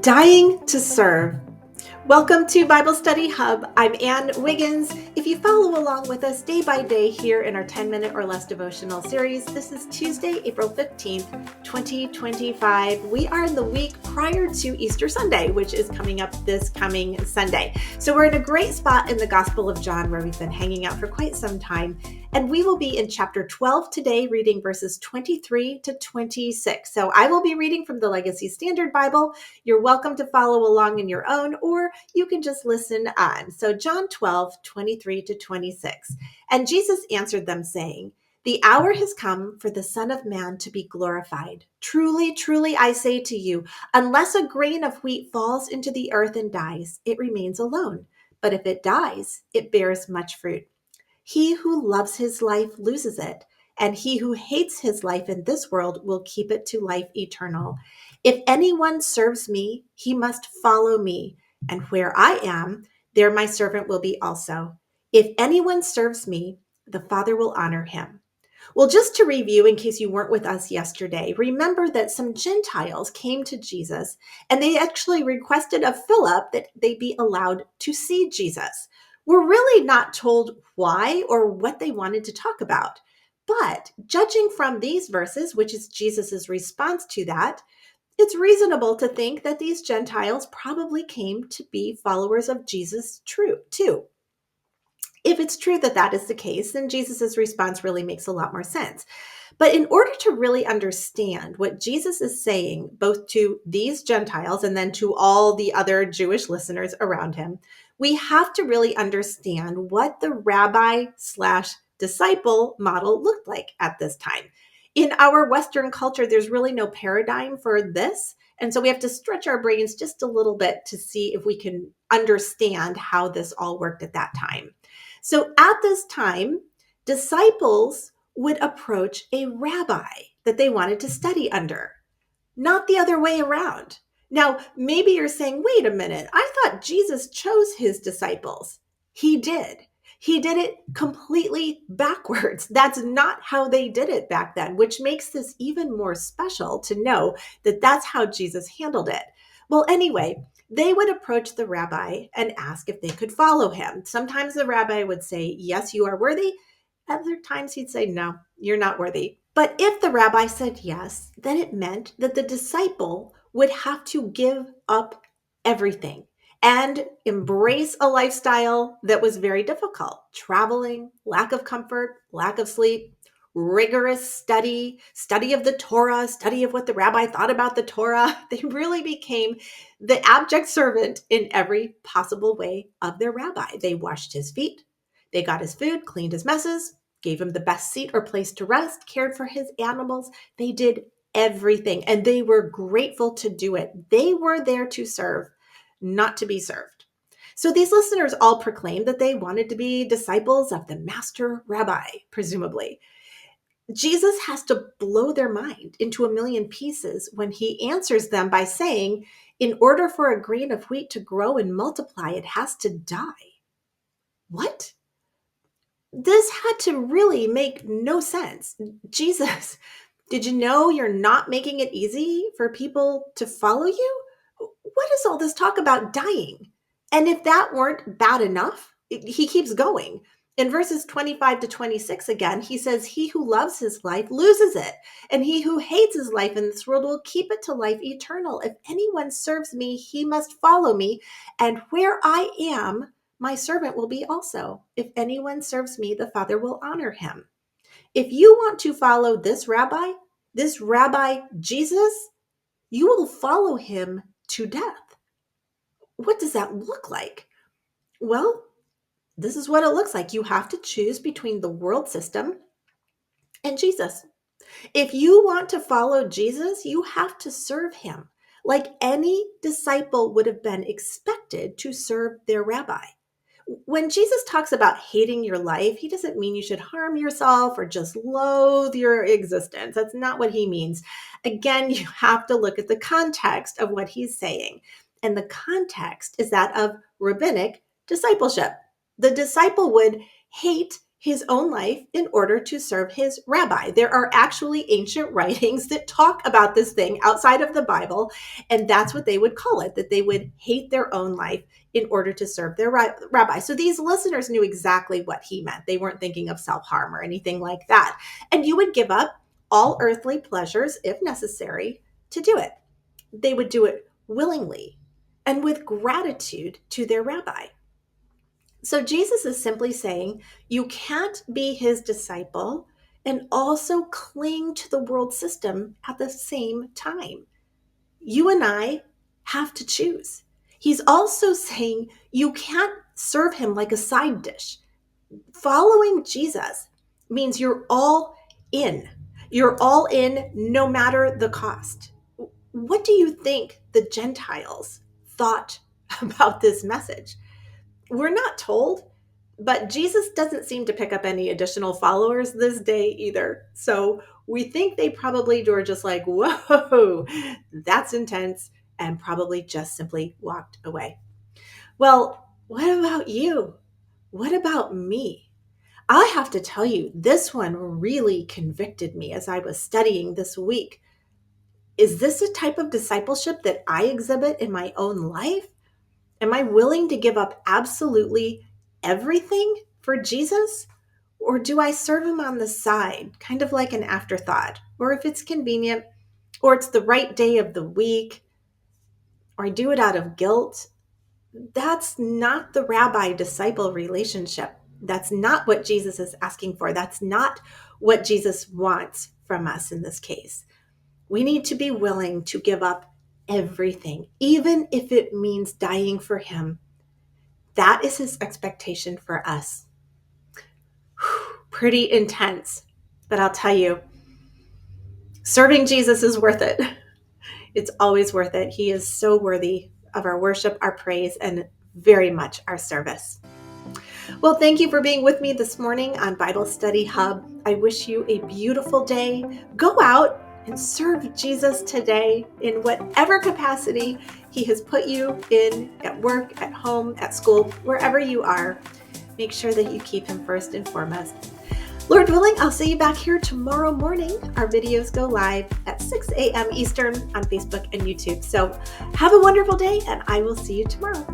Dying to serve. Welcome to Bible Study Hub. I'm Ann Wiggins. If you follow along with us day by day here in our 10-minute or less devotional series, this is Tuesday, April 15th, 2025. We are in the week prior to Easter Sunday, which is coming up this coming Sunday. So we're in a great spot in the Gospel of John where we've been hanging out for quite some time. And we will be in chapter 12 today, reading verses 23 to 26. So I will be reading from the Legacy Standard Bible. You're welcome to follow along in your own, or you can just listen on. So John 12, 23 to 26. And Jesus answered them, saying, "The hour has come for the Son of Man to be glorified. Truly, truly, I say to you, unless a grain of wheat falls into the earth and dies, it remains alone. But if it dies, it bears much fruit. He who loves his life loses it, and he who hates his life in this world will keep it to life eternal. If anyone serves me, he must follow me, and where I am, there my servant will be also. If anyone serves me, the Father will honor him." Well, just to review, in case you weren't with us yesterday, remember that some Gentiles came to Jesus and they actually requested of Philip that they be allowed to see Jesus. We're really not told why or what they wanted to talk about. But judging from these verses, which is Jesus's response to that, it's reasonable to think that these Gentiles probably came to be followers of Jesus too. If it's true that that is the case, then Jesus's response really makes a lot more sense. But in order to really understand what Jesus is saying, both to these Gentiles and then to all the other Jewish listeners around him, we have to really understand what the rabbi/disciple model looked like at this time. In our Western culture, there's really no paradigm for this. And so we have to stretch our brains just a little bit to see if we can understand how this all worked at that time. So at this time, disciples would approach a rabbi that they wanted to study under, not the other way around. Now, maybe you're saying, wait a minute, I thought Jesus chose his disciples. He did. He did it completely backwards. That's not how they did it back then, which makes this even more special to know that that's how Jesus handled it. Well, anyway, they would approach the rabbi and ask if they could follow him. Sometimes the rabbi would say, "Yes, you are worthy." Other times he'd say, "No, you're not worthy." But if the rabbi said yes, then it meant that the disciple would have to give up everything and embrace a lifestyle that was very difficult. Traveling, lack of comfort, lack of sleep, rigorous study of the Torah, study of what the rabbi thought about the Torah. They really became the abject servant in every possible way of their rabbi. They washed his feet, they got his food, cleaned his messes, gave him the best seat or place to rest, cared for his animals. They did everything, and they were grateful to do it. They were there to serve, not to be served. So these listeners all proclaimed that they wanted to be disciples of the master rabbi, presumably. Jesus has to blow their mind into a million pieces when he answers them by saying, in order for a grain of wheat to grow and multiply, it has to die. What? This had to really make no sense. Jesus, did you know you're not making it easy for people to follow you? What is all this talk about dying? And if that weren't bad enough, he keeps going. In verses 25 to 26 again, he says, "He who loves his life loses it, and he who hates his life in this world will keep it to life eternal. If anyone serves me, he must follow me, and where I am, my servant will be also. If anyone serves me, the Father will honor him." If you want to follow this rabbi Jesus, you will follow him to death. What does that look like? Well, this is what it looks like. You have to choose between the world system and Jesus. If you want to follow Jesus, you have to serve him like any disciple would have been expected to serve their rabbi. When Jesus talks about hating your life, he doesn't mean you should harm yourself or just loathe your existence. That's not what he means. Again, you have to look at the context of what he's saying. And the context is that of rabbinic discipleship. The disciple would hate his own life in order to serve his rabbi. There are actually ancient writings that talk about this thing outside of the Bible, and that's what they would call it, that they would hate their own life in order to serve their rabbi. So these listeners knew exactly what he meant. They weren't thinking of self-harm or anything like that. And you would give up all earthly pleasures, if necessary, to do it. They would do it willingly and with gratitude to their rabbi. So Jesus is simply saying you can't be his disciple and also cling to the world system at the same time. You and I have to choose. He's also saying you can't serve him like a side dish. Following Jesus means you're all in. You're all in no matter the cost. What do you think the Gentiles thought about this message? We're not told, but Jesus doesn't seem to pick up any additional followers this day either. So we think they probably were just like, whoa, that's intense, and probably just simply walked away. Well, what about you? What about me? I have to tell you, this one really convicted me as I was studying this week. Is this a type of discipleship that I exhibit in my own life? Am I willing to give up absolutely everything for Jesus? Or do I serve him on the side, kind of like an afterthought? Or if it's convenient, or it's the right day of the week, or I do it out of guilt? That's not the rabbi-disciple relationship. That's not what Jesus is asking for. That's not what Jesus wants from us in this case. We need to be willing to give up everything, even if it means dying for him. That is his expectation for us. Pretty intense, but I'll tell you, serving Jesus is worth it. It's always worth it. He is so worthy of our worship, our praise, and very much our service. Well, thank you for being with me this morning on Bible Study Hub. I wish you a beautiful day. Go out and serve Jesus today in whatever capacity he has put you in, at work, at home, at school, wherever you are. Make sure that you keep him first and foremost. Lord willing, I'll see you back here tomorrow morning. Our videos go live at 6 a.m. Eastern on Facebook and YouTube. So have a wonderful day, and I will see you tomorrow.